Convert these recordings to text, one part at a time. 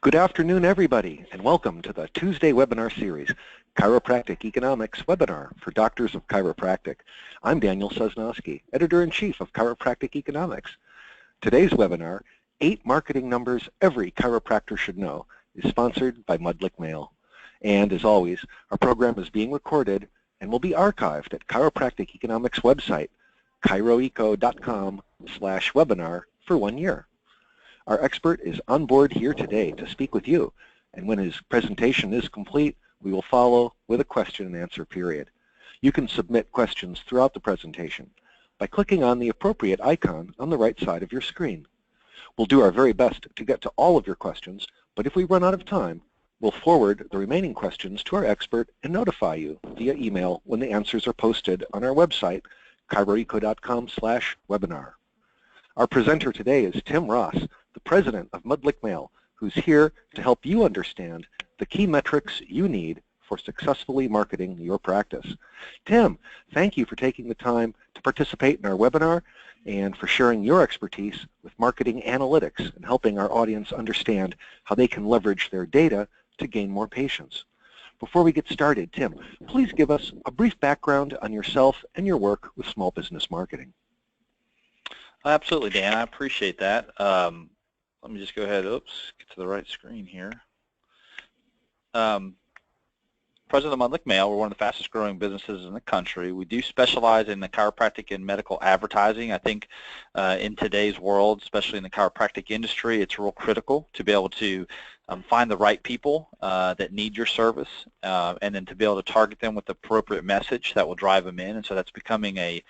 Good afternoon, everybody, and welcome to the Tuesday webinar series, Chiropractic Economics Webinar for Doctors of Chiropractic. I'm Daniel Sosnowski, Editor-in-Chief of Chiropractic Economics. Today's webinar, 8 Marketing Numbers Every Chiropractor Should Know, is sponsored by Mudlick Mail. And as always, our program is being recorded and will be archived at Chiropractic Economics website, chiroeco.com/webinar for 1 year. Our expert is on board here today to speak with you, and when his presentation is complete, we will follow with a question and answer period. You can submit questions throughout the presentation by clicking on the appropriate icon on the right side of your screen. We'll do our very best to get to all of your questions, but if we run out of time, we'll forward the remaining questions to our expert and notify you via email when the answers are posted on our website, chiroeco.com/webinar. Our presenter today is Tim Ross, the president of Mudlick Mail, who's here to help you understand the key metrics you need for successfully marketing your practice. Tim, thank you for taking the time to participate in our webinar and for sharing your expertise with marketing analytics and helping our audience understand how they can leverage their data to gain more patients. Before we get started, Tim, please give us a brief background on yourself and your work with small business marketing. Absolutely, Dan. I appreciate that. Let me just go ahead, get to the right screen here. President of Mudlick Mail, we're one of the fastest growing businesses in the country. We do specialize in the chiropractic and medical advertising. I think in today's world, especially in the chiropractic industry, it's real critical to be able to find the right people that need your service and then to be able to target them with the appropriate message that will drive them in. And so that's becoming a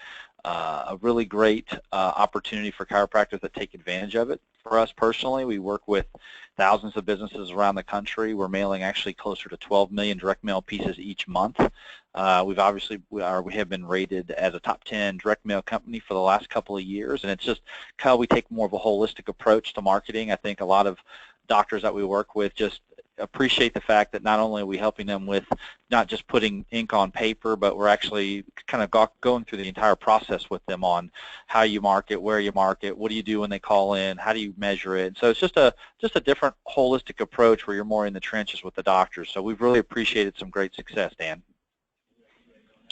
really great opportunity for chiropractors that take advantage of it. For us personally, we work with thousands of businesses around the country. We're mailing actually closer to 12 million direct mail pieces each month. We have been rated as a top 10 direct mail company for the last couple of years, and it's just how we take more of a holistic approach to marketing. I think a lot of doctors that we work with just appreciate the fact that not only are we helping them with not just putting ink on paper, but we're actually kind of going through the entire process with them on how you market, where you market, what do you do when they call in, how do you measure it. So it's just a different holistic approach where you're more in the trenches with the doctors. So we've really appreciated some great success, Dan.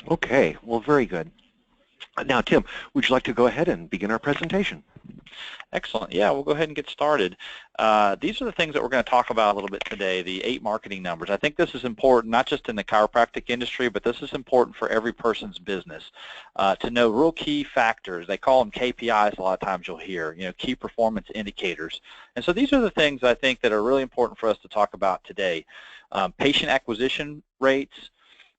Okay, well, very good. Now, Tim, would you like to go ahead and begin our presentation? Excellent. Yeah, we'll go ahead and get started. These are the things that we're going to talk about a little bit today, the 8 marketing numbers. I think this is important not just in the chiropractic industry, but this is important for every person's business to know real key factors. They call them KPIs a lot of times you'll hear, key performance indicators. And so these are the things I think that are really important for us to talk about today. Patient acquisition rates,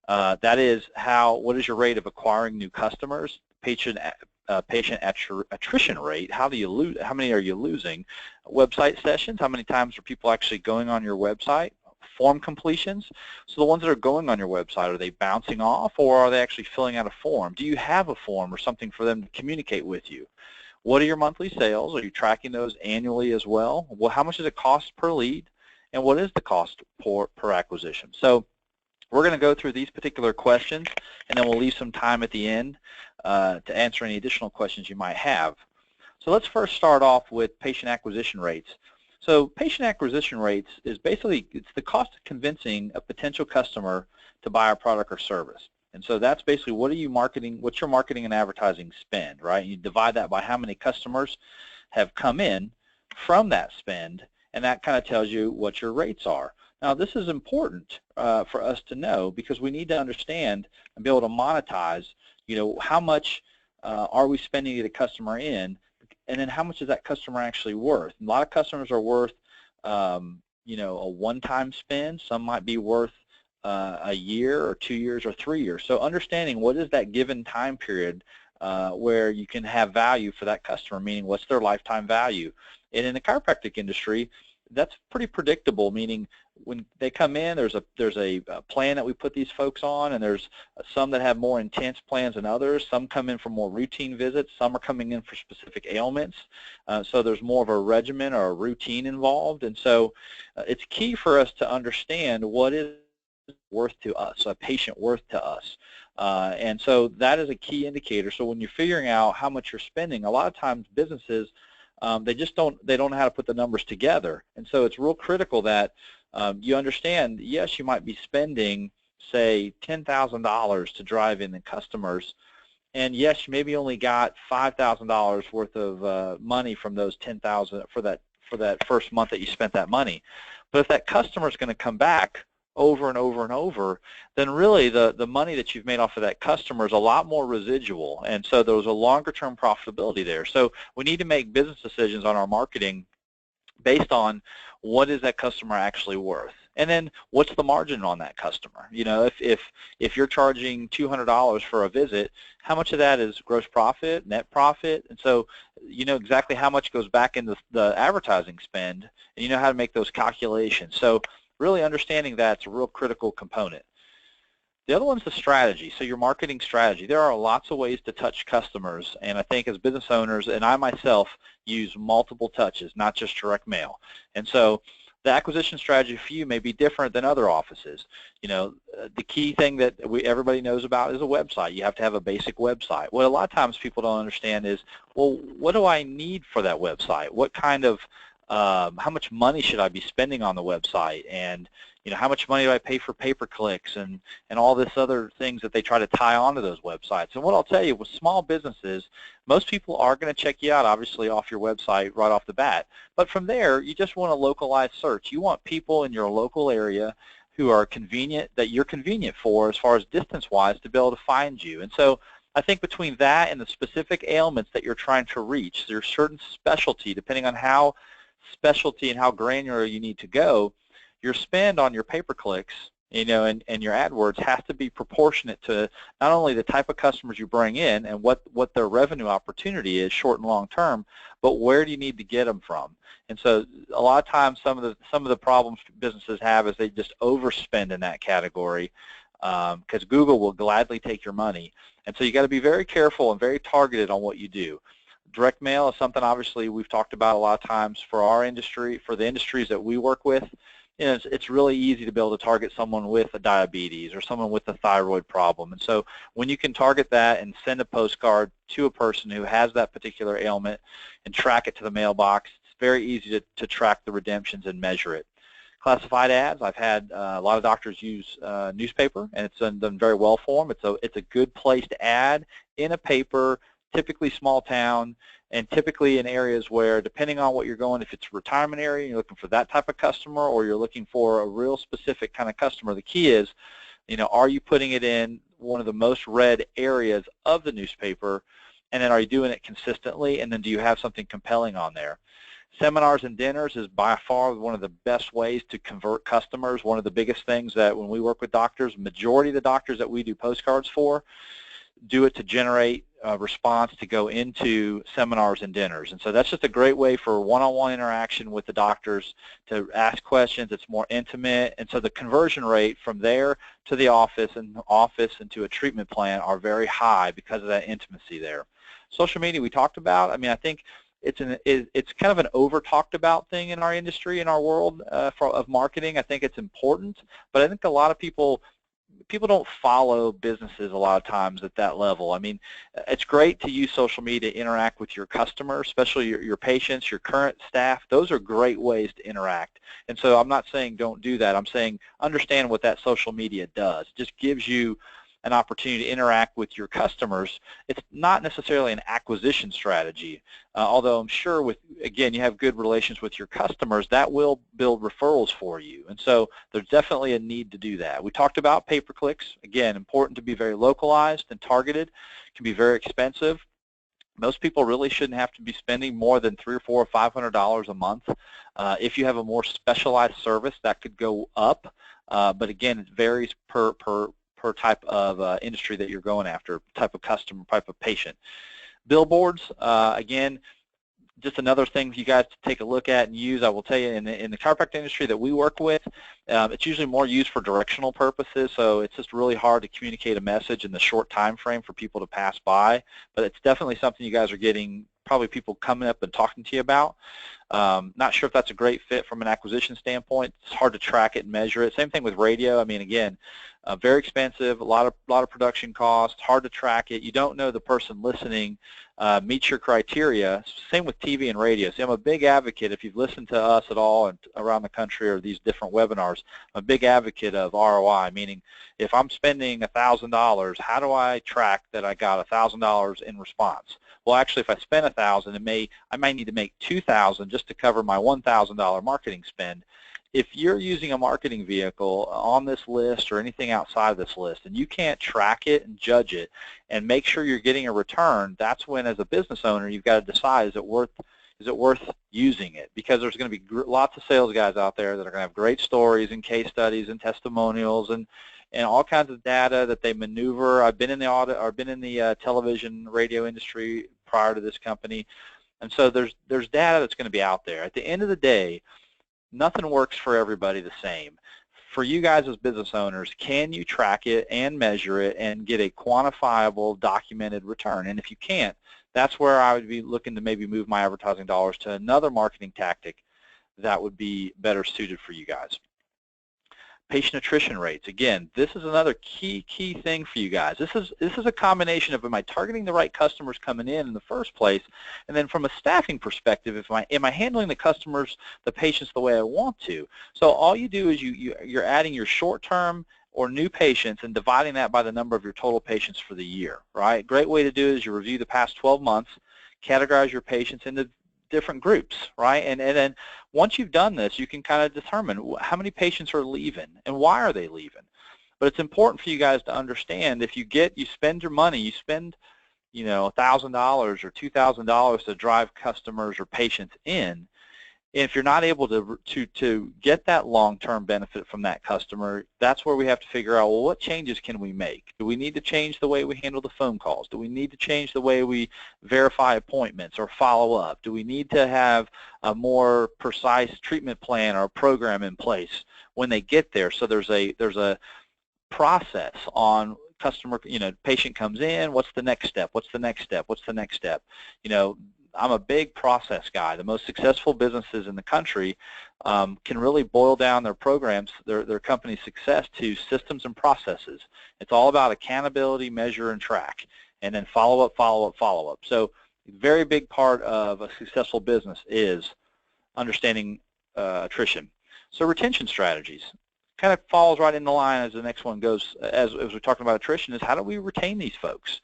that is what is your rate of acquiring new customers? Patient attrition rate, how many are you losing? Website sessions, how many times are people actually going on your website? Form completions, so the ones that are going on your website, are they bouncing off or are they actually filling out a form? Do you have a form or something for them to communicate with you? What are your monthly sales? Are you tracking those annually as well? Well, how much does it cost per lead? And what is the cost per acquisition? So we're going to go through these particular questions, and then we'll leave some time at the end to answer any additional questions you might have. So let's first start off with patient acquisition rates. So patient acquisition rates is basically, it's the cost of convincing a potential customer to buy our product or service. And so that's basically what's your marketing and advertising spend, right? You divide that by how many customers have come in from that spend, and that kind of tells you what your rates are. Now, this is important for us to know because we need to understand and be able to monetize, how much are we spending to get a customer in, and then how much is that customer actually worth? A lot of customers are worth, a one-time spend. Some might be worth a year or 2 years or 3 years. So understanding what is that given time period where you can have value for that customer, meaning what's their lifetime value. And in the chiropractic industry, that's pretty predictable, meaning when they come in, there's a plan that we put these folks on, and there's some that have more intense plans than others. Some come in for more routine visits. Some are coming in for specific ailments. So there's more of a regimen or a routine involved. And so it's key for us to understand what is worth to us, a patient worth to us. And so that is a key indicator. So when you're figuring out how much you're spending, a lot of times businesses they don't know how to put the numbers together. And so it's real critical that you understand, yes, you might be spending, say, $10,000 to drive in the customers, and yes, you maybe only got $5,000 worth of money from those $10,000 for that first month that you spent that money. But if that customer is going to come back over and over and over, then really the money that you've made off of that customer is a lot more residual, and so there's a longer-term profitability there. So we need to make business decisions on our marketing based on what is that customer actually worth, and then what's the margin on that customer. You know, if you're charging $200 for a visit, how much of that is gross profit, net profit? And so you know exactly how much goes back into the advertising spend, and you know how to make those calculations. So really understanding that's a real critical component. The other one's the strategy, so your marketing strategy. There are lots of ways to touch customers, and I think as business owners, and I myself use multiple touches, not just direct mail. And so the acquisition strategy for you may be different than other offices. You know, the key thing that everybody knows about is a website. You have to have a basic website. What a lot of times people don't understand is, well, what do I need for that website? What kind of how much money should I be spending on the website, and you know, how much money do I pay for pay-per-clicks and all this other things that they try to tie onto those websites. And what I'll tell you, with small businesses, most people are going to check you out, obviously, off your website right off the bat. But from there, you just want a localized search. You want people in your local area who are convenient, that you're convenient for as far as distance-wise, to be able to find you. And so I think between that and the specific ailments that you're trying to reach, there's certain specialty, depending on how specialty and how granular you need to go, your spend on your pay-per-clicks, you know, and your AdWords has to be proportionate to not only the type of customers you bring in and what their revenue opportunity is, short and long term, but where do you need to get them from. And so a lot of times some of the problems businesses have is they just overspend in that category, because Google will gladly take your money. And so you got to be very careful and very targeted on what you do. Direct mail is something, obviously, we've talked about a lot of times for our industry, for the industries that we work with. You know, it's really easy to be able to target someone with a diabetes or someone with a thyroid problem. And so when you can target that and send a postcard to a person who has that particular ailment and track it to the mailbox, it's very easy to track the redemptions and measure it. Classified ads, I've had a lot of doctors use newspaper, and it's done very well for them. It's a good place to add in a paper, typically small town, and typically in areas where, depending on what you're going, if it's a retirement area, you're looking for that type of customer, or you're looking for a real specific kind of customer. The key is, you know, are you putting it in one of the most read areas of the newspaper, and then are you doing it consistently, and then do you have something compelling on there? Seminars and dinners is by far one of the best ways to convert customers. One of the biggest things that when we work with doctors, majority of the doctors that we do postcards for do it to generate a response to go into seminars and dinners. And so that's just a great way for one-on-one interaction with the doctors to ask questions. It's more intimate. And so the conversion rate from there to the office and to a treatment plan are very high because of that intimacy there. Social media we talked about. I mean, I think it's kind of an over-talked about thing in our industry, in our world of marketing. I think it's important, but I think a lot of people don't follow businesses a lot of times at that level. I mean, it's great to use social media to interact with your customers, especially your patients, your current staff. Those are great ways to interact. And so I'm not saying don't do that. I'm saying understand what that social media does. It just gives you an opportunity to interact with your customers. It's not necessarily an acquisition strategy, although I'm sure again, you have good relations with your customers, that will build referrals for you. And so there's definitely a need to do that. We talked about pay-per-clicks. Again, important to be very localized and targeted. It can be very expensive. Most people really shouldn't have to be spending more than $300 or $400 or $500 a month. If you have a more specialized service, that could go up. But again, it varies per type of industry that you're going after, type of customer, type of patient. Billboards, again, just another thing you guys to take a look at and use. I will tell you, in the chiropractic industry that we work with, it's usually more used for directional purposes, so it's just really hard to communicate a message in the short time frame for people to pass by, but it's definitely something you guys are getting probably people coming up and talking to you about. Not sure if that's a great fit from an acquisition standpoint. It's hard to track it and measure it. Same thing with radio. I mean, again, very expensive, a lot of production costs, hard to track it. You don't know the person listening meets your criteria. Same with TV and radio. See, I'm a big advocate, if you've listened to us at all and around the country or these different webinars, I'm a big advocate of ROI, meaning if I'm spending $1,000, how do I track that I got $1,000 in response? Well, actually, if I spend $1,000, I might need to make $2,000 just to cover my $1,000 marketing spend. If you're using a marketing vehicle on this list or anything outside of this list and you can't track it and judge it and make sure you're getting a return, that's when, as a business owner, you've got to decide, is it worth using it? Because there's going to be lots of sales guys out there that are going to have great stories and case studies and testimonials and all kinds of data that they maneuver. I've been in the audit, or been in the television radio industry prior to this company, and so there's data that's going to be out there. At the end of the day, nothing works for everybody the same. For you guys as business owners, can you track it and measure it and get a quantifiable, documented return? And if you can't, that's where I would be looking to maybe move my advertising dollars to another marketing tactic that would be better suited for you guys. Patient attrition rates. Again, this is another key thing for you guys. This is a combination of, am I targeting the right customers coming in the first place, and then from a staffing perspective, am I handling the customers, the patients, the way I want to? So all you do is you're adding your short-term or new patients and dividing that by the number of your total patients for the year, right? Great way to do it is you review the past 12 months, categorize your patients into different groups, right? And then once you've done this, you can kind of determine how many patients are leaving and why are they leaving. But it's important for you guys to understand, if you spend your money, you spend, $1,000 or $2,000 to drive customers or patients in. If you're not able to get that long-term benefit from that customer, that's where we have to figure out, well, what changes can we make? Do we need to change the way we handle the phone calls? Do we need to change the way we verify appointments or follow up? Do we need to have a more precise treatment plan or program in place when they get there? So there's a process on customer, patient comes in, what's the next step? What's the next step? What's the next step? I'm a big process guy. The most successful businesses in the country can really boil down their programs, their company's success, to systems and processes. It's all about accountability, measure, and track, and then follow up, follow up, follow up. So a very big part of a successful business is understanding attrition. So retention strategies kind of falls right in the line as the next one goes, as we're talking about attrition, is how do we retain these folks?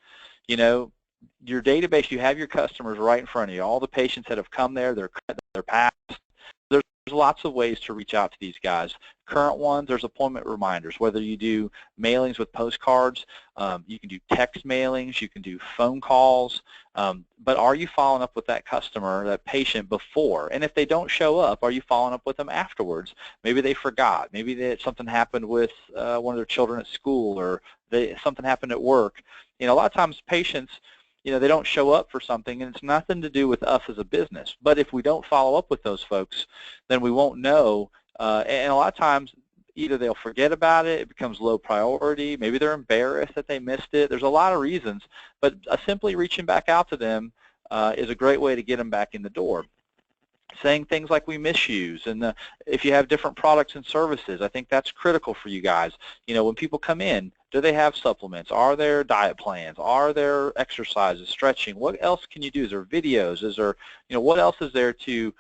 Your database, you have your customers right in front of you, all the patients that have come there, they're past. There's lots of ways to reach out to these guys. Current ones, there's appointment reminders, whether you do mailings with postcards, you can do text mailings, you can do phone calls, but are you following up with that customer, that patient, before? And if they don't show up, are you following up with them afterwards? Maybe they forgot, maybe something happened with one of their children at school, or something happened at work. A lot of times patients, they don't show up for something, and it's nothing to do with us as a business. But if we don't follow up with those folks, then we won't know. And a lot of times, either they'll forget about it, it becomes low priority, maybe they're embarrassed that they missed it. There's a lot of reasons, but simply reaching back out to them is a great way to get them back in the door. Saying things like we miss yous, and if you have different products and services, I think that's critical for you guys. When people come in, do they have supplements? Are there diet plans? Are there exercises, stretching? What else can you do? Is there videos? Is there, what else is there to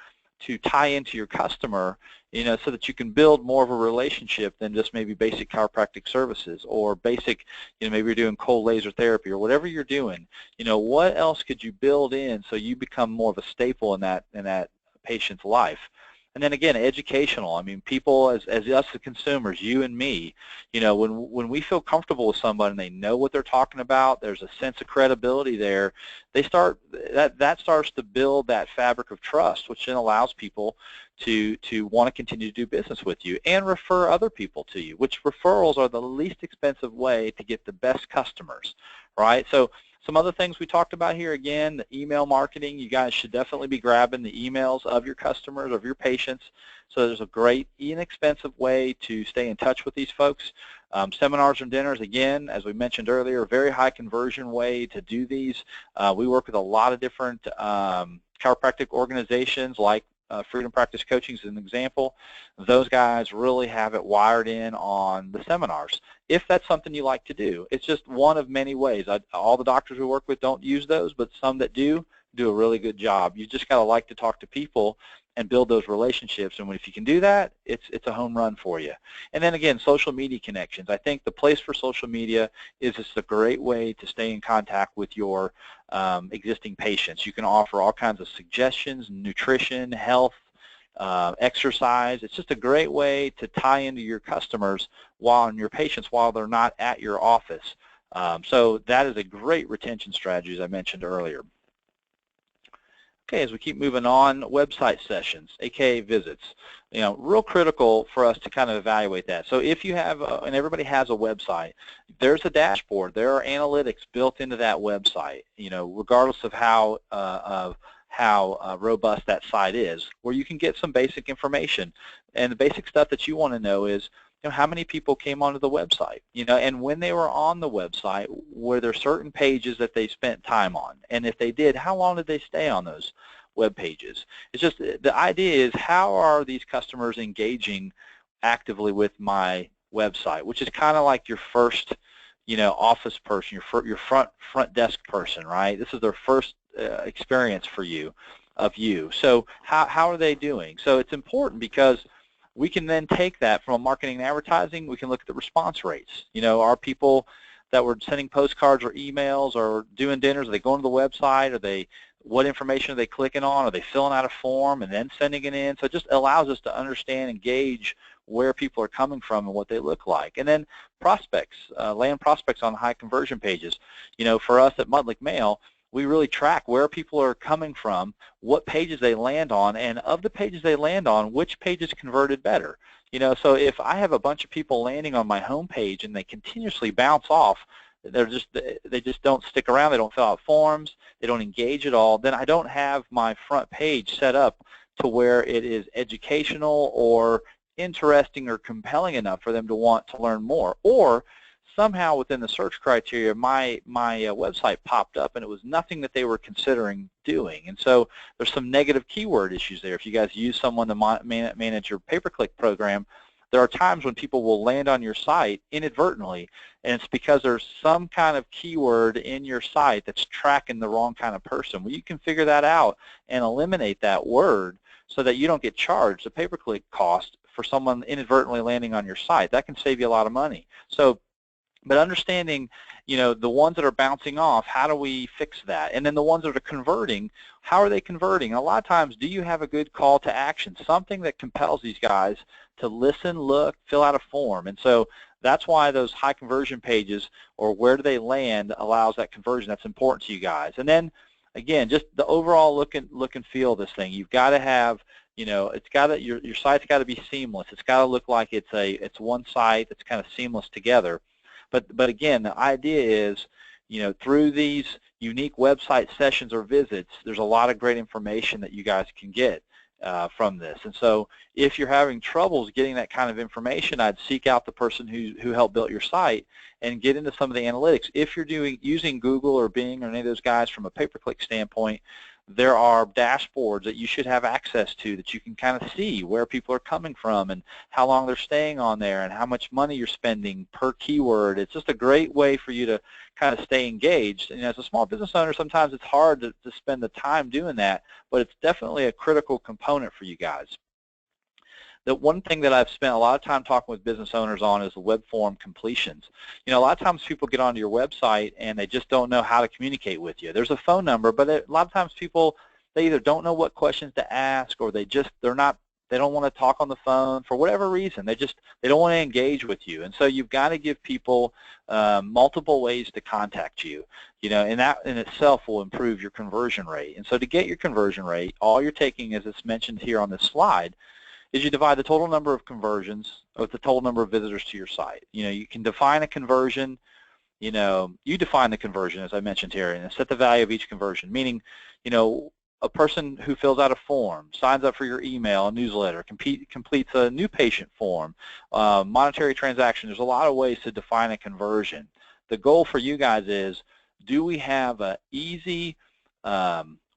tie into your customer, so that you can build more of a relationship than just maybe basic chiropractic services, or basic, maybe you're doing cold laser therapy, or whatever you're doing. What else could you build in so you become more of a staple in that patient's life? And then again, educational. I mean, people, as us the consumers, you and me, when we feel comfortable with somebody and they know what they're talking about, there's a sense of credibility there. That starts to build that fabric of trust, which then allows people to want to continue to do business with you and refer other people to you, which referrals are the least expensive way to get the best customers, right? So some other things we talked about here, again, the email marketing. You guys should definitely be grabbing the emails of your customers, of your patients. So there's a great, inexpensive way to stay in touch with these folks. Seminars and dinners, again, as we mentioned earlier, very high conversion way to do these. We work with a lot of different chiropractic organizations like Freedom Practice Coaching is an example. Those guys really have it wired in on the seminars. If that's something you like to do, it's just one of many ways. All the doctors we work with don't use those, but some that do a really good job. You just got to like to talk to people and build those relationships, and if you can do that, it's a home run for you. And then again, social media connections. I think the place for social media is just a great way to stay in contact with your existing patients. You can offer all kinds of suggestions, nutrition, health, exercise. It's just a great way to tie into your customers and your patients while they're not at your office. So that is a great retention strategy, as I mentioned earlier. Okay, as we keep moving on, website sessions, a.k.a. visits. Real critical for us to kind of evaluate that. So if you have, and everybody has a website, there's a dashboard. There are analytics built into that website, regardless of how robust that site is, where you can get some basic information. And the basic stuff that you want to know is, how many people came onto the website, and when they were on the website, were there certain pages that they spent time on? And if they did, how long did they stay on those web pages? It's just, the idea is, how are these customers engaging actively with my website, which is kind of like your first, office person, your front desk person, right? This is their first experience for you, of you. So how are they doing? So it's important because we can then take that from marketing and advertising. We can look at the response rates. Are people that were sending postcards or emails or doing dinners, are they going to the website? What information are they clicking on? Are they filling out a form and then sending it in? So it just allows us to understand and gauge where people are coming from and what they look like. And then prospects, land prospects on high conversion pages. For us at Mudlick Mail, we really track where people are coming from, what pages they land on, and of the pages they land on, which pages converted better. So if I have a bunch of people landing on my home page and they continuously bounce off, they just don't stick around, they don't fill out forms, they don't engage at all, then I don't have my front page set up to where it is educational or interesting or compelling enough for them to want to learn more. Or somehow within the search criteria, my website popped up and it was nothing that they were considering doing. And so there's some negative keyword issues there. If you guys use someone to manage your pay-per-click program, there are times when people will land on your site inadvertently, and it's because there's some kind of keyword in your site that's tracking the wrong kind of person. Well, you can figure that out and eliminate that word so that you don't get charged a pay-per-click cost for someone inadvertently landing on your site. That can save you a lot of money. But understanding, the ones that are bouncing off, how do we fix that? And then the ones that are converting, how are they converting? A lot of times, do you have a good call to action, something that compels these guys to listen, look, fill out a form? And so that's why those high conversion pages, or where do they land, allows that conversion. That's important to you guys. And then, again, just the overall look and feel of this thing. You've got to have, your site's got to be seamless. It's got to look like it's one site that's kind of seamless together. But again, the idea is, through these unique website sessions or visits, there's a lot of great information that you guys can get from this. And so if you're having troubles getting that kind of information, I'd seek out the person who helped build your site and get into some of the analytics. If you're using Google or Bing or any of those guys from a pay-per-click standpoint, there are dashboards that you should have access to that you can kind of see where people are coming from and how long they're staying on there and how much money you're spending per keyword. It's just a great way for you to kind of stay engaged. And as a small business owner, sometimes it's hard to spend the time doing that, but it's definitely a critical component for you guys. The one thing that I've spent a lot of time talking with business owners on is the web form completions. A lot of times people get onto your website and they just don't know how to communicate with you. There's a phone number, but a lot of times people, they either don't know what questions to ask, or they don't want to talk on the phone for whatever reason. They don't want to engage with you. And so you've got to give people multiple ways to contact you. And that in itself will improve your conversion rate. And so to get your conversion rate, all you're taking, as it's mentioned here on this slide, is you divide the total number of conversions with the total number of visitors to your site. You can define a conversion. You define the conversion, as I mentioned here, and set the value of each conversion, meaning, a person who fills out a form, signs up for your email, a newsletter, completes a new patient form, monetary transaction. There's a lot of ways to define a conversion. The goal for you guys is, do we have an easy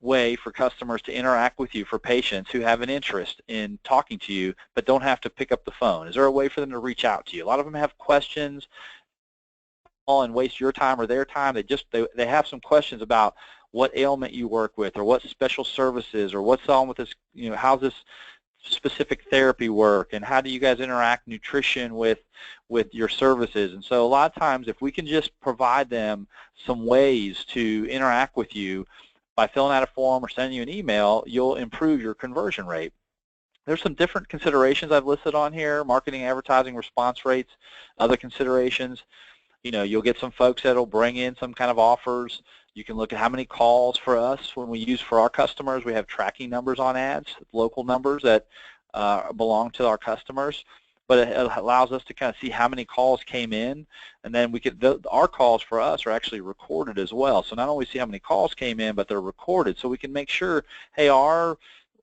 way for customers to interact with you, for patients who have an interest in talking to you but don't have to pick up the phone? Is there a way for them to reach out to you? A lot of them have questions and waste your time or their time. They have some questions about what ailment you work with, or what special services, or what's on with this, how's this specific therapy work, and how do you guys interact nutrition with your services. And so a lot of times, if we can just provide them some ways to interact with you by filling out a form or sending you an email, you'll improve your conversion rate. There's some different considerations I've listed on here: marketing, advertising, response rates, other considerations. You'll get some folks that'll bring in some kind of offers. You can look at how many calls for us when we use for our customers. We have tracking numbers on ads, local numbers that belong to our customers. But it allows us to kind of see how many calls came in, and then our calls for us are actually recorded as well. So not only see how many calls came in, but they're recorded, so we can make sure, hey, our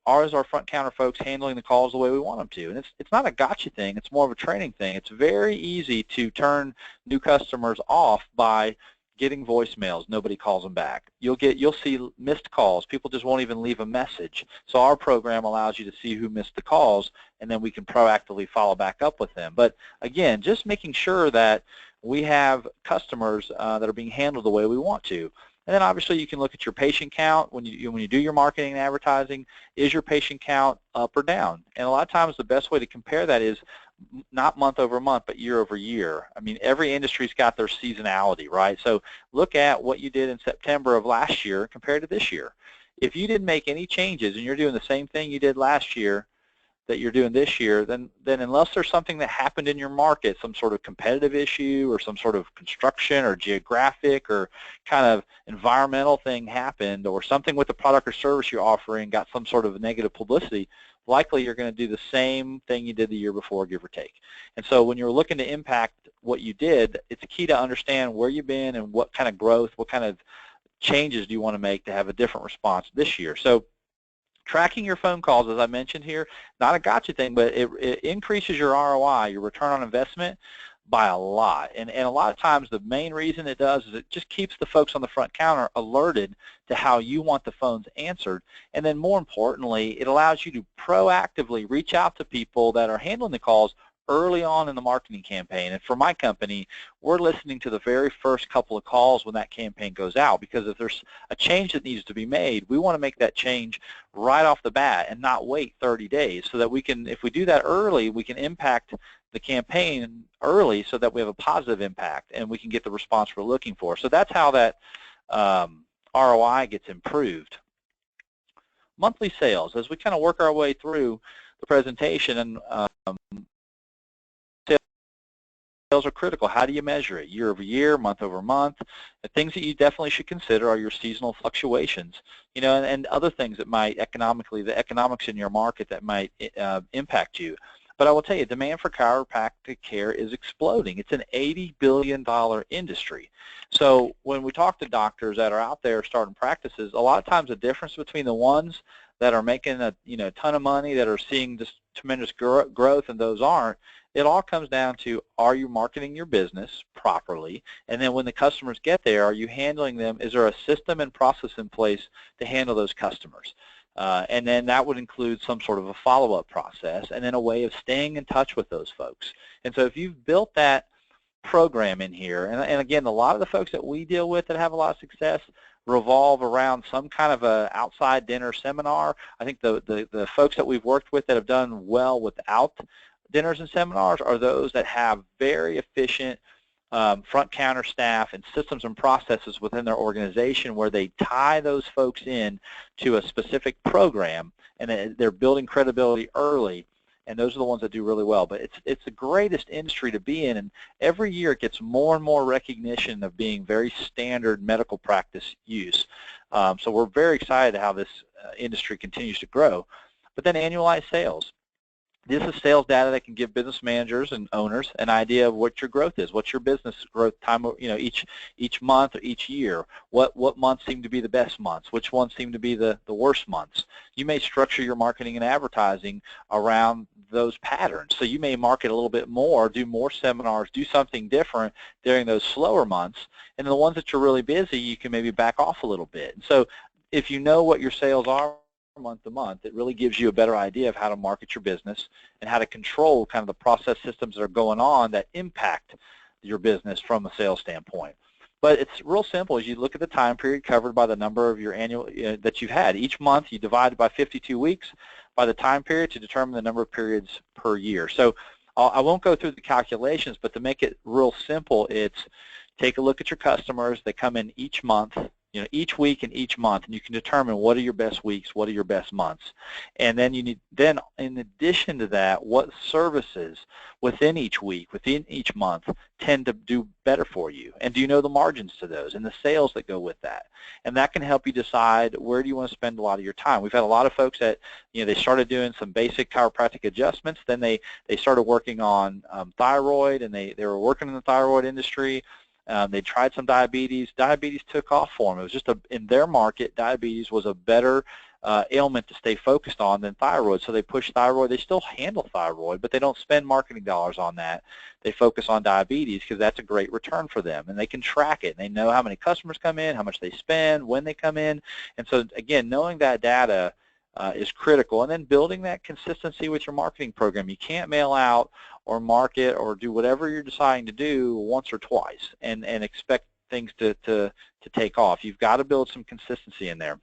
front counter folks handling the calls the way we want them to. And it's not a gotcha thing, it's more of a training thing. It's very easy to turn new customers off by getting voicemails. Nobody calls them back. You'll see missed calls. People just won't even leave a message. So our program allows you to see who missed the calls, and then we can proactively follow back up with them. But again, just making sure that we have customers that are being handled the way we want to. And then obviously you can look at your patient count when you do your marketing and advertising. Is your patient count up or down? And a lot of times the best way to compare that is not month over month, but year over year. I mean, every industry's got their seasonality, right? So look at what you did in September of last year compared to this year. If you didn't make any changes and you're doing the same thing you did last year that you're doing this year, then unless there's something that happened in your market, some sort of competitive issue or some sort of construction or geographic or kind of environmental thing happened, or something with the product or service you're offering got some sort of negative publicity, likely you're going to do the same thing you did the year before, give or take. And so when you're looking to impact what you did, it's key to understand where you've been and what kind of growth, what kind of changes do you want to make to have a different response this year. So tracking your phone calls, as I mentioned here, not a gotcha thing, but it increases your ROI, your return on investment, by a lot. And a lot of times the main reason it does is it just keeps the folks on the front counter alerted to how you want the phones answered. And then more importantly, it allows you to proactively reach out to people that are handling the calls early on in the marketing campaign. And for my company, we're listening to the very first couple of calls when that campaign goes out, because if there's a change that needs to be made, we want to make that change right off the bat and not wait 30 days, so that we can, if we do that early, we can impact the campaign early so that we have a positive impact and we can get the response we're looking for. So that's how that ROI gets improved. Monthly sales, as we kind of work our way through the presentation, and sales are critical. How do you measure it? Year over year, month over month. The things that you definitely should consider are your seasonal fluctuations, and other things that might the economics in your market that might impact you. But I will tell you, demand for chiropractic care is exploding. It's an $80 billion industry. So when we talk to doctors that are out there starting practices, a lot of times the difference between the ones that are making a ton of money, that are seeing this tremendous growth, and those aren't, it all comes down to, are you marketing your business properly? And then when the customers get there, are you handling them? Is there a system and process in place to handle those customers? And then that would include some sort of a follow-up process, and then a way of staying in touch with those folks. And so if you've built that program in here, and again, a lot of the folks that we deal with that have a lot of success revolve around some kind of a outside dinner seminar. I think the folks that we've worked with that have done well without dinners and seminars are those that have very efficient front counter staff and systems and processes within their organization, where they tie those folks in to a specific program, and they're building credibility early, and those are the ones that do really well. But it's the greatest industry to be in, and every year it gets more and more recognition of being very standard medical practice use. So we're very excited how this industry continues to grow. But then annualized sales. This is sales data that can give business managers and owners an idea of what your growth is, what's your business growth time, each month or each year. What months seem to be the best months? Which ones seem to be the worst months? You may structure your marketing and advertising around those patterns. So you may market a little bit more, do more seminars, do something different during those slower months, and the ones that you're really busy, you can maybe back off a little bit. And so if you know what your sales are month to month, it really gives you a better idea of how to market your business and how to control kind of the process systems that are going on that impact your business from a sales standpoint. But it's real simple. As you look at the time period covered by the number of your annual that you've had. Each month you divide by 52 weeks by the time period to determine the number of periods per year. So I won't go through the calculations, but to make it real simple, it's take a look at your customers. They come in each month, each week and each month, and you can determine what are your best weeks, what are your best months. And then then in addition to that, what services within each week, within each month tend to do better for you? And do you know the margins to those and the sales that go with that? And that can help you decide where do you want to spend a lot of your time. We've had a lot of folks that, they started doing some basic chiropractic adjustments, then they started working on thyroid, and they were working in the thyroid industry. They tried some diabetes. Diabetes took off for them. It was just in their market, diabetes was a better ailment to stay focused on than thyroid. So they push thyroid. They still handle thyroid, but they don't spend marketing dollars on that. They focus on diabetes because that's a great return for them, and they can track it. They know how many customers come in, how much they spend, when they come in. And so, again, knowing that data is critical, and then building that consistency with your marketing program. You can't mail out or market or do whatever you're deciding to do once or twice and expect things to take off. You've got to build some consistency in there.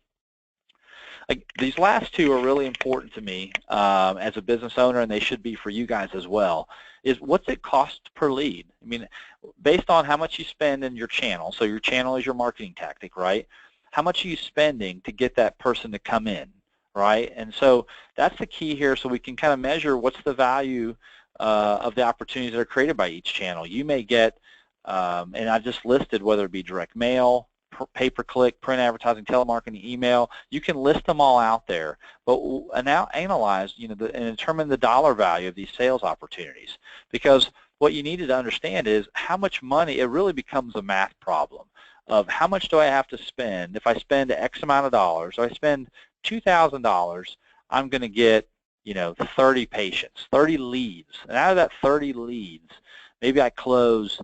These last two are really important to me as a business owner, and they should be for you guys as well, is what's it cost per lead? I mean, based on how much you spend in your channel, so your channel is your marketing tactic, right? How much are you spending to get that person to come in, right? And so that's the key here, so we can kind of measure what's the value of the opportunities that are created by each channel. You may get, and I've just listed whether it be direct mail, pay-per-click, print advertising, telemarketing, email. You can list them all out there, but now analyze, and determine the dollar value of these sales opportunities. Because what you needed to understand is how much money. It really becomes a math problem of how much do I have to spend. If I spend X amount of dollars, or I spend $2,000, I'm going to get 30 patients, 30 leads. And out of that 30 leads, maybe I close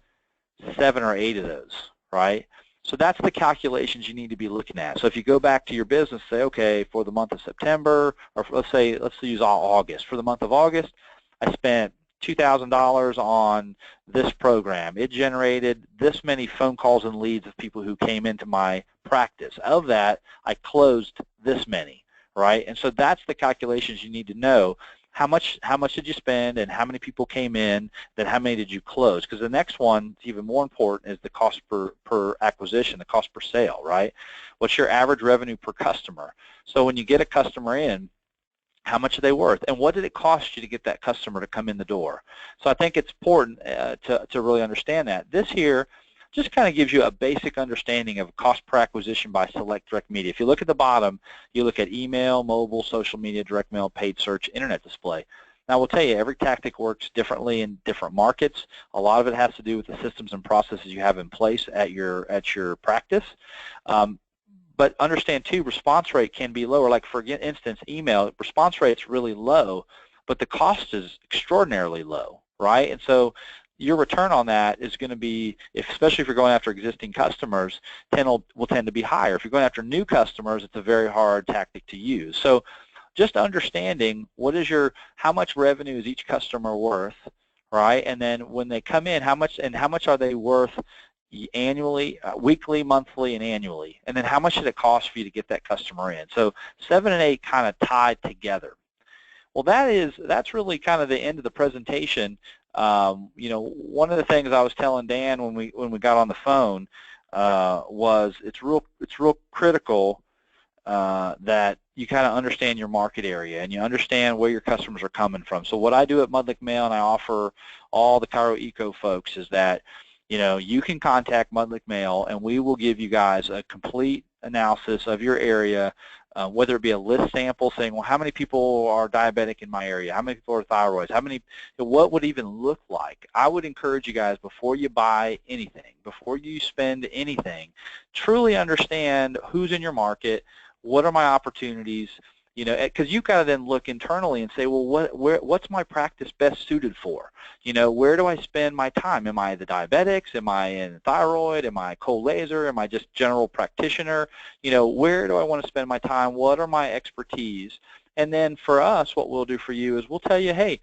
7 or 8 of those, right? So that's the calculations you need to be looking at. So if you go back to your business, say, okay, for the month of September, or let's use August. For the month of August, I spent $2,000 on this program. It generated this many phone calls and leads of people who came into my practice. Of that, I closed this many, right? And so that's the calculations you need to know. How much did you spend, and how many people came in, then how many did you close? Because the next one, even more important, is the cost per acquisition, the cost per sale, right? What's your average revenue per customer? So when you get a customer in, how much are they worth, and what did it cost you to get that customer to come in the door? So I think it's important to really understand that. This here just kind of gives you a basic understanding of cost per acquisition by select direct media. If you look at the bottom, you look at email, mobile, social media, direct mail, paid search, internet display. Now, I will tell you, every tactic works differently in different markets. A lot of it has to do with the systems and processes you have in place at your practice. But understand, too, response rate can be lower. Like, for instance, email, response rate's really low, but the cost is extraordinarily low, right? And so your return on that is going to be, especially if you're going after existing customers, will tend to be higher. If you're going after new customers, it's a very hard tactic to use. So just understanding how much revenue is each customer worth, right? And then when they come in, how much are they worth annually, weekly, monthly, and annually? And then how much did it cost for you to get that customer in? So 7 and 8 kind of tied together. Well, that's really kind of the end of the presentation. One of the things I was telling Dan when we got on the phone was it's real critical that you kind of understand your market area and you understand where your customers are coming from. So what I do at Mudlick Mail, and I offer all the Chiro Eco folks, is that you can contact Mudlick Mail, and we will give you guys a complete analysis of your area, whether it be a list sample saying, well, how many people are diabetic in my area? How many people are thyroids? What would it even look like? I would encourage you guys, before you buy anything, before you spend anything, truly understand who's in your market, what are my opportunities, because you've got to then look internally and say, well, what's my practice best suited for? Where do I spend my time? Am I the diabetics? Am I in thyroid? Am I cold laser? Am I just general practitioner? Where do I want to spend my time? What are my expertise? And then for us, what we'll do for you is we'll tell you, hey,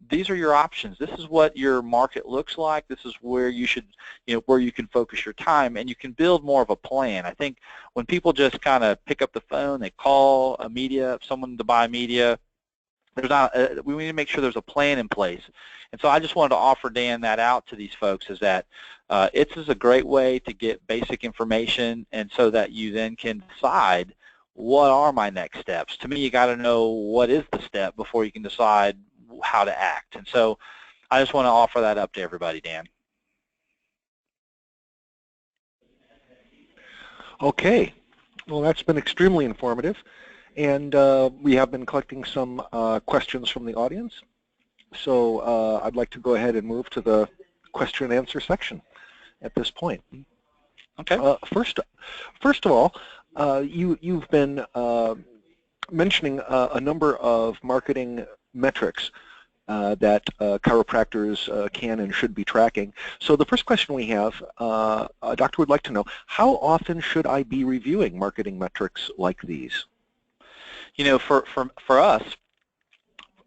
these are your options. This is what your market looks like. This is where you should, where you can focus your time, and you can build more of a plan. I think when people just kind of pick up the phone, they call someone to buy media, there's not. We need to make sure there's a plan in place. And so I just wanted to offer, Dan, that out to these folks, is that this is a great way to get basic information, and so that you then can decide, what are my next steps? To me, you got to know what is the step before you can decide how to act. And so I just want to offer that up to everybody, Dan. Okay. Well, that's been extremely informative. And we have been collecting some questions from the audience. So I'd like to go ahead and move to the question and answer section at this point. Okay. First of all, you've been mentioning a number of marketing metrics that chiropractors can and should be tracking. So the first question we have, a doctor would like to know, how often should I be reviewing marketing metrics like these? For us,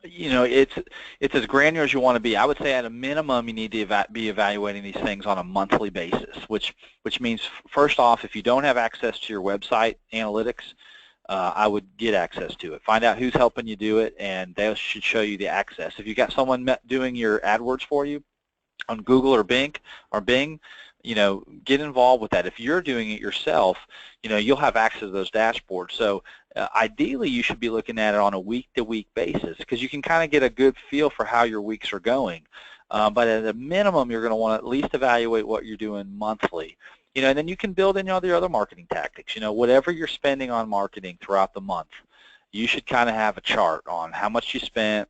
it's as granular as you want to be. I would say at a minimum you need to be evaluating these things on a monthly basis, which means, first off, if you don't have access to your website analytics, I would get access to it. Find out who's helping you do it, and they should show you the access. If you've got someone doing your AdWords for you on Google or Bing, get involved with that. If you're doing it yourself, you'll have access to those dashboards. So ideally, you should be looking at it on a week-to-week basis, because you can kind of get a good feel for how your weeks are going. But at a minimum, you're going to want to at least evaluate what you're doing monthly. And then you can build in all the other marketing tactics. Whatever you're spending on marketing throughout the month, you should kind of have a chart on how much you spent.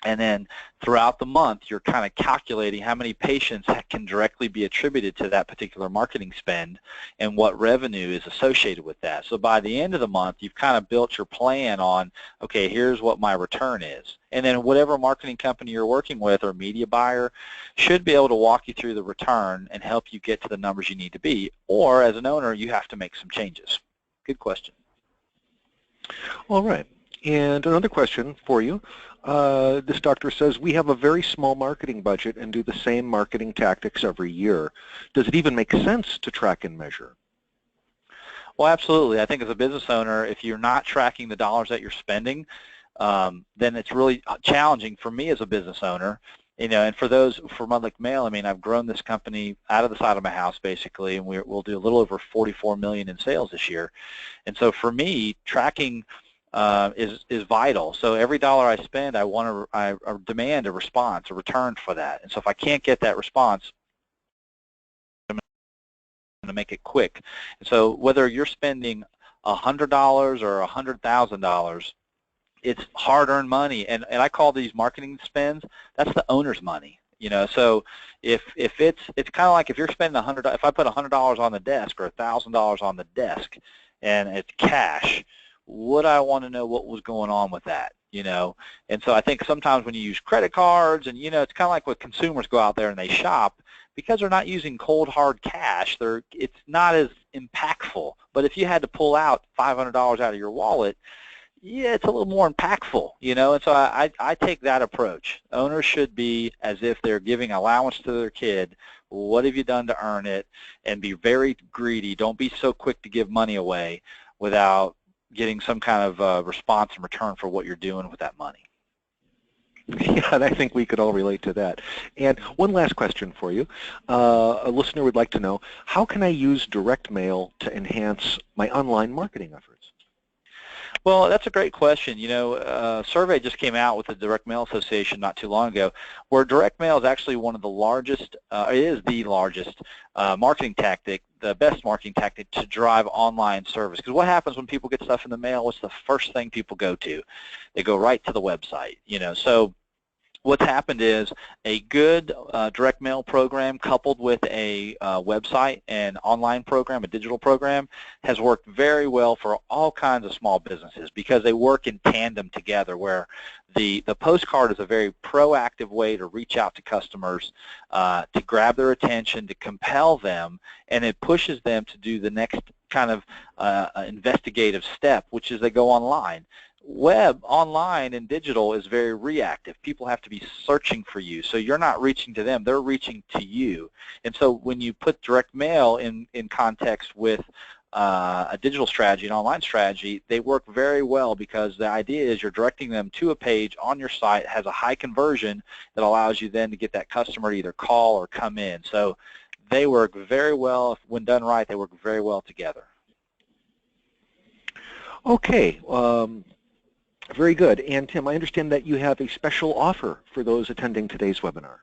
And then throughout the month, you're kind of calculating how many patients can directly be attributed to that particular marketing spend and what revenue is associated with that. So by the end of the month, you've kind of built your plan on, okay, here's what my return is. And then whatever marketing company you're working with or media buyer should be able to walk you through the return and help you get to the numbers you need to be. Or as an owner, you have to make some changes. Good question. All right. And another question for you. This doctor says, we have a very small marketing budget and do the same marketing tactics every year. Does it even make sense to track and measure? Well, absolutely. I think as a business owner, if you're not tracking the dollars that you're spending, then it's really challenging for me as a business owner. And for Mudlick Mail, I've grown this company out of the side of my house, basically, and we'll do a little over $44 million in sales this year. And so for me, tracking is vital. So every dollar I spend, I demand a response, a return for that. And so if I can't get that response, I'm going to make it quick. And so whether you're spending $100 or $100,000, it's hard-earned money. And I call these marketing spends, that's the owner's money. So if it's kind of like if you're spending $100, if I put $100 on the desk or $1,000 on the desk, and it's cash, would I want to know what was going on with that, And so I think sometimes when you use credit cards, and, it's kind of like when consumers go out there and they shop, because they're not using cold, hard cash, it's not as impactful. But if you had to pull out $500 out of your wallet, yeah, it's a little more impactful, And so I take that approach. Owners should be as if they're giving allowance to their kid. What have you done to earn it? And be very greedy. Don't be so quick to give money away without getting some kind of response in return for what you're doing with that money. Yeah, and I think we could all relate to that. And one last question for you. A listener would like to know, how can I use direct mail to enhance my online marketing efforts? Well, that's a great question. You know, a survey just came out with the Direct Mail Association not too long ago, where direct mail is actually one of the largest, it is the largest marketing tactic, the best marketing tactic to drive online service. Because what happens when people get stuff in the mail? What's the first thing people go to? They go right to the website. You know, so what's happened is a good direct mail program coupled with a website and online program, a digital program, has worked very well for all kinds of small businesses because they work in tandem together, where the postcard is a very proactive way to reach out to customers, to grab their attention, to compel them, and it pushes them to do the next kind of investigative step, which is they go online. Web, online, and digital is very reactive. People have to be searching for you, so you're not reaching to them, they're reaching to you. And so when you put direct mail in context with a digital strategy, an online strategy, they work very well because the idea is you're directing them to a page on your site, has a high conversion that allows you then to get that customer to either call or come in. So they work very well. When done right, they work very well together. Okay. Very good. And Tim, I understand that you have a special offer for those attending today's webinar.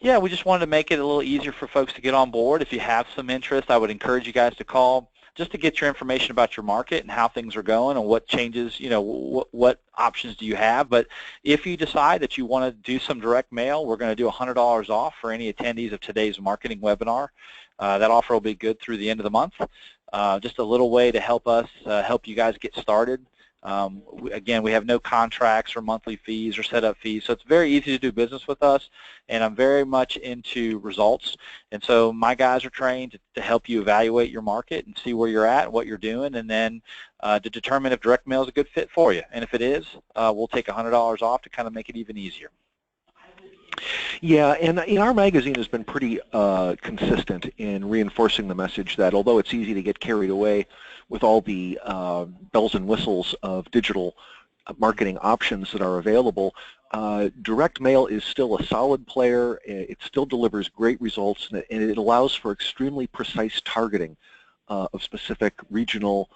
Yeah, we just wanted to make it a little easier for folks to get on board. If you have some interest, I would encourage you guys to call just to get your information about your market and how things are going and what changes, you know, what options do you have. But if you decide that you want to do some direct mail, we're going to do $100 off for any attendees of today's marketing webinar. That offer will be good through the end of the month. Just a little way to help us, help you guys get started. Again, we have no contracts or monthly fees or setup fees, so it's very easy to do business with us, and I'm very much into results. And so my guys are trained to help you evaluate your market and see where you're at, what you're doing, and then to determine if direct mail is a good fit for you. And if it is, we'll take $100 off to kind of make it even easier. Yeah, and our magazine has been pretty consistent in reinforcing the message that although it's easy to get carried away with all the bells and whistles of digital marketing options that are available, direct mail is still a solid player. It still delivers great results, and it allows for extremely precise targeting of specific regional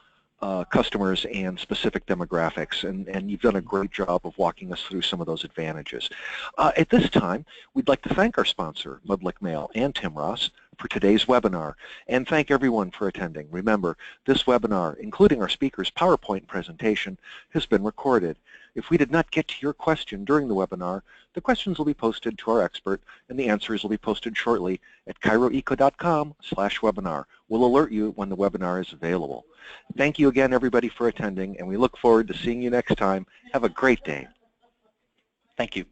customers and specific demographics, and you've done a great job of walking us through some of those advantages. At this time, we'd like to thank our sponsor, Mudlick Mail, and Tim Ross for today's webinar, and thank everyone for attending. Remember, this webinar, including our speaker's PowerPoint presentation, has been recorded. If we did not get to your question during the webinar, the questions will be posted to our expert, and the answers will be posted shortly at chiroeco.com/webinar. We'll alert you when the webinar is available. Thank you again, everybody, for attending, and we look forward to seeing you next time. Have a great day. Thank you.